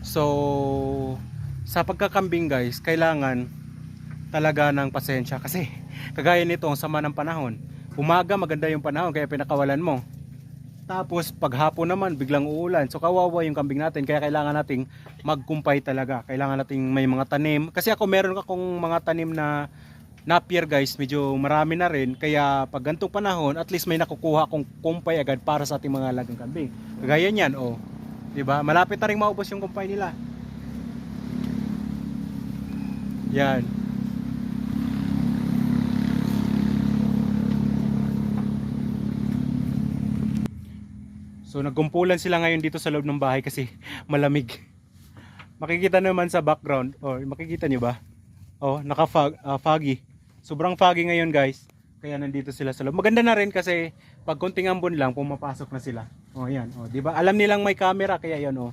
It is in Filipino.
So sa pagkakambing guys, kailangan talaga ng pasensya kasi kagaya nito ang sama ng panahon. Umaga maganda yung panahon kaya pinakawalan mo. Tapos paghapon naman biglang uulan. So kawawa yung kambing natin kaya kailangan nating magkumpay talaga. Kailangan nating may mga tanim. Kasi ako meron akong mga tanim na napier guys, medyo marami na rin. Kaya pag ganitong panahon, at least may nakukuha akong kumpay agad para sa ating mga alagang kambing. Kagaya niyan, oh. 'Di ba? Malapit na ring maubos yung kumpay nila. Yan. So nagkumpulan sila ngayon dito sa loob ng bahay kasi malamig. Makikita naman sa background, oh, makikita niyo ba? Oh, foggy. Sobrang foggy ngayon, guys. Kaya nandito sila sa loob. Maganda na rin kasi pag konting ambon lang pumapasok na sila. Oh, yan. Oh, 'di ba? Alam nilang may camera kaya 'yan, oh.